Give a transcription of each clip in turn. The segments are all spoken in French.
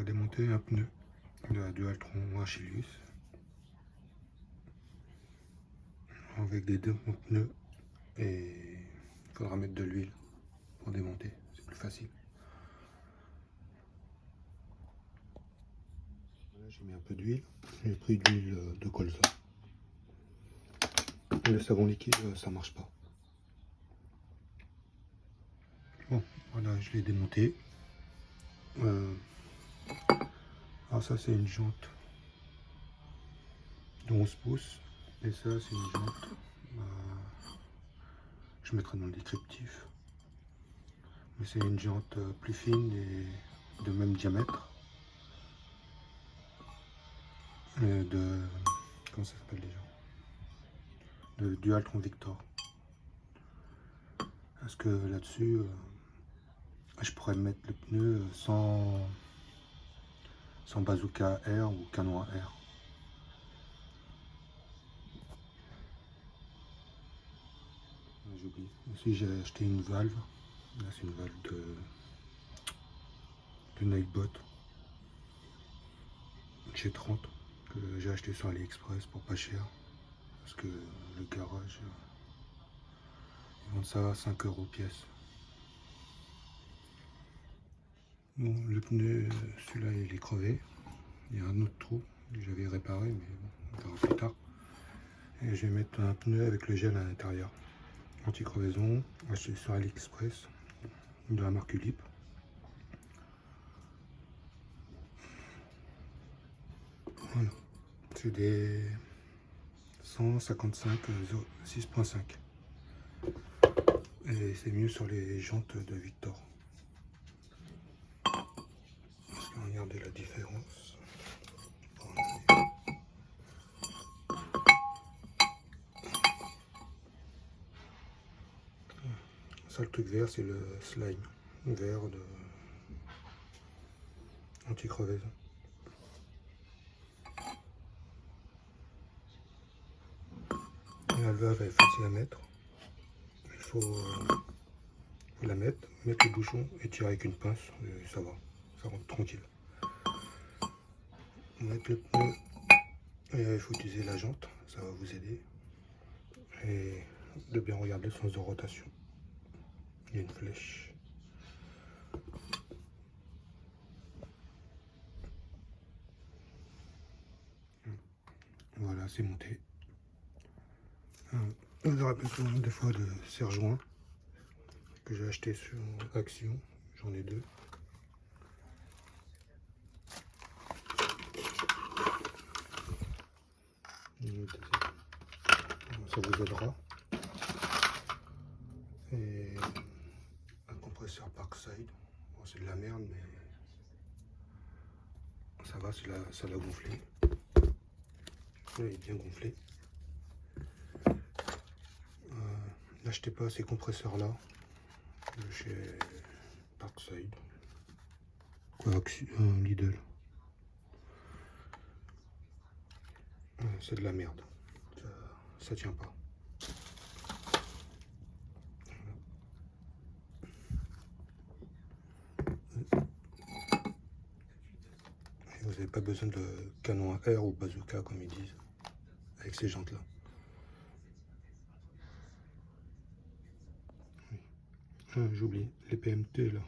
va démonter un pneu de la Dualtron Achilles avec des deux pneus et il faudra mettre de l'huile pour démonter, c'est plus facile. Voilà, j'ai mis un peu d'huile, j'ai pris de l'huile de colza. Le savon liquide ça marche pas. Bon voilà, je l'ai démonté. Alors ça c'est une jante de 11 pouces et ça c'est une jante, je mettrai dans le descriptif, mais c'est une jante plus fine et de même diamètre, de comment ça s'appelle déjà, de Dualtron Victor. Parce que là-dessus je pourrais mettre le pneu sans bazooka air ou canon à air. J'oublie. Aussi j'ai acheté une valve. Là c'est une valve de Nightbot G30 que j'ai acheté sur AliExpress pour pas cher. Parce que le garage, ils vendent ça à 5 € pièce. Bon, le pneu, celui-là il est crevé. Il y a un autre trou que j'avais réparé, mais bon, on verra plus tard. Et je vais mettre un pneu avec le gel à l'intérieur. Anti-crevaison, acheté sur AliExpress, de la marque Ulip. Voilà, c'est des 155 6.5. Et c'est mieux sur les jantes de Victor. Parce que regardez la différence. Ça, le truc vert, c'est le slime vert de anti-crevaison. La valve est facile à mettre. Il faut la mettre le bouchon et tirer avec une pince, et ça va, ça rentre tranquille. Mettre le pneu, et il faut utiliser la jante, ça va vous aider. Et de bien regarder le sens de rotation. Il y a une flèche. Voilà, c'est monté. Vous aurez besoin des fois de serre-joints que j'ai acheté sur Action. J'en ai deux. Ça vous aidera. Et un compresseur Parkside. Bon, c'est de la merde, mais ça va, ça l'a gonflé. Là, il est bien gonflé. N'achetez pas ces compresseurs là de chez Parkside. Quoi, Lidl. C'est de la merde. Ça tient pas. Et vous n'avez pas besoin de canon à air ou bazooka comme ils disent avec ces jantes là. J'oublie, les PMT là,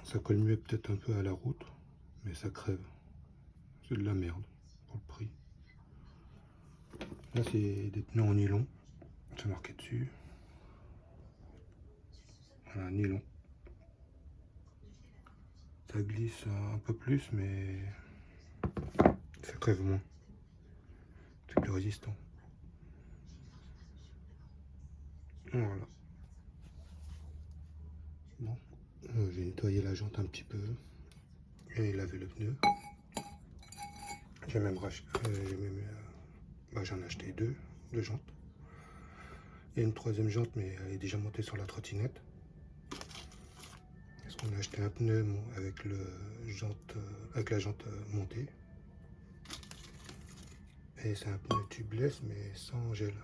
ça colle mieux peut-être un peu à la route, mais ça crève. C'est de la merde pour le prix. Là c'est des pneus en nylon, c'est marqué dessus. Voilà, nylon. Ça glisse un peu plus, mais ça crève moins. C'est plus résistant. Voilà. Bon, j'ai nettoyé la jante un petit peu et lavé le pneu. J'ai même racheté, j'en ai acheté deux jantes. Il y a une troisième jante, mais elle est déjà montée sur la trottinette. Parce qu'on a acheté un pneu avec la jante montée. Et c'est un pneu tubeless, mais sans gel.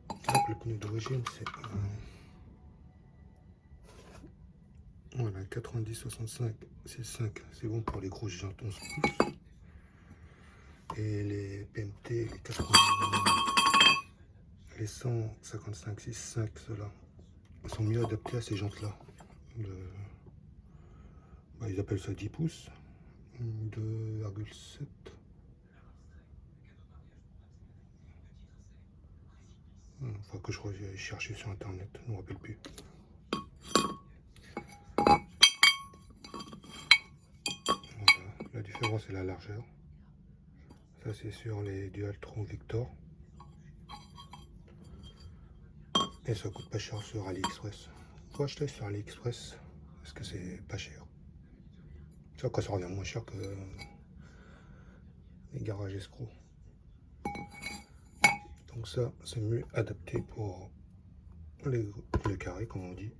Donc le pneu d'origine, Voilà, 90, 65, c'est 5. C'est bon pour les grosses jantes 11 pouces. Et les PMT, les 80, les 155, 6, 5, ceux-là, sont mieux adaptés à ces jantes-là. Ils appellent ça 10 pouces, 2,7. Enfin, que je chercher sur internet, je ne me rappelle plus. Voilà. La différence est la largeur. Ça c'est sur les Dualtron Victor. Et ça coûte pas cher sur AliExpress. Faut acheter sur AliExpress parce que c'est pas cher. Ça, quoi, ça revient moins cher que les garages escrocs. Donc ça, c'est mieux adapté pour le carré, comme on dit.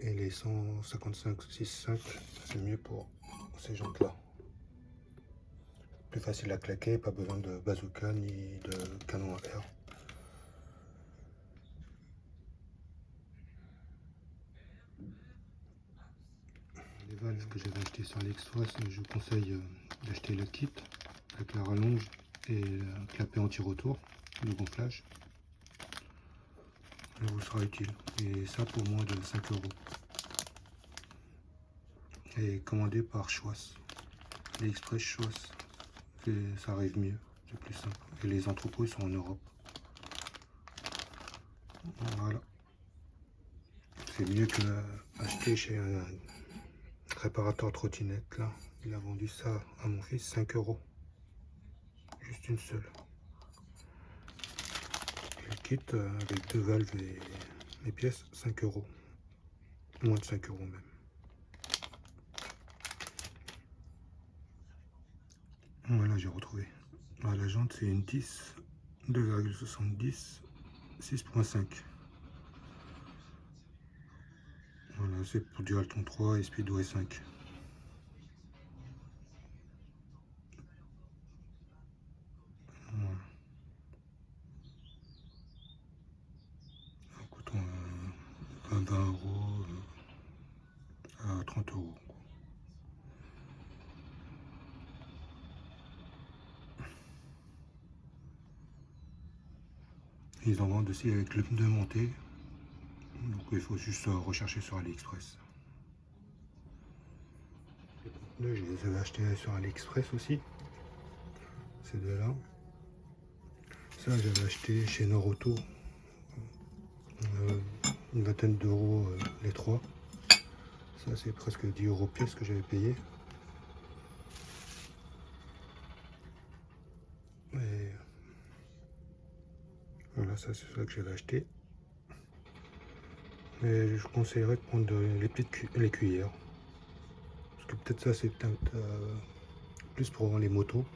Et les 155, 6,5, c'est mieux pour ces jantes-là. Plus facile à claquer, pas besoin de bazooka ni de canon à air. Les valves que j'avais acheté sur AliExpress, je vous conseille d'acheter le kit avec la rallonge et la clapet anti-retour, le gonflage. Ça vous sera utile. Et ça pour moins de 5 euros. Et commandé par Schwass. AliExpress Schwass. Ça arrive mieux, c'est plus simple. Et les entrepôts sont en Europe. Voilà. C'est mieux que acheter chez un réparateur trottinette. Là, il a vendu ça à mon fils 5 euros. Juste une seule. Et le kit avec 2 valves et les pièces, 5 euros. Moins de 5 euros même. Voilà, j'ai retrouvé. Alors, la jante, c'est une 10, 2,70, 6,5. Voilà, c'est pour du Alton 3 et Speedway 5. Voilà. Ça coûte 20 euros à 30 euros. Ils en vendent aussi avec le pneu monté. Donc il faut juste rechercher sur AliExpress. Les pneus, je les avais achetés sur AliExpress aussi. Ces deux-là. Ça, j'avais acheté chez Noroto. Une vingtaine d'euros les trois. Ça, c'est presque 10 euros pièce que j'avais payé. Et voilà, ça, c'est ça que j'avais acheté. Mais je conseillerais de prendre les cuillères. Parce que peut-être ça, c'est peut-être plus pour les motos.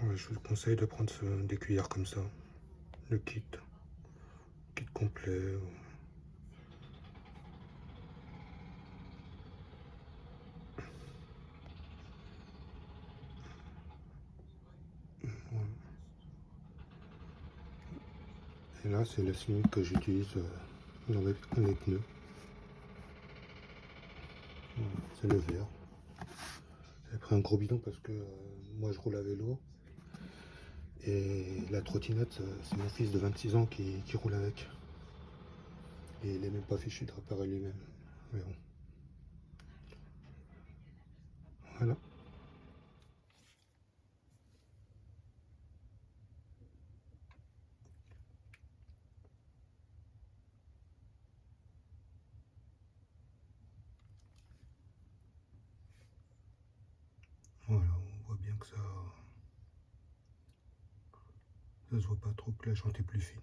Ouais, je vous conseille de prendre des cuillères comme ça. Le kit complet. Voilà. Et là, c'est la cylindre que j'utilise dans les pneus. Voilà, c'est le vert. J'ai pris un gros bidon parce que moi je roule à vélo. Et la trottinette, c'est mon fils de 26 ans qui roule avec. Et il n'est même pas fichu de réparer lui-même. Mais bon. Voilà. Voilà, on voit bien que ça se voit pas trop que la jante est plus fine.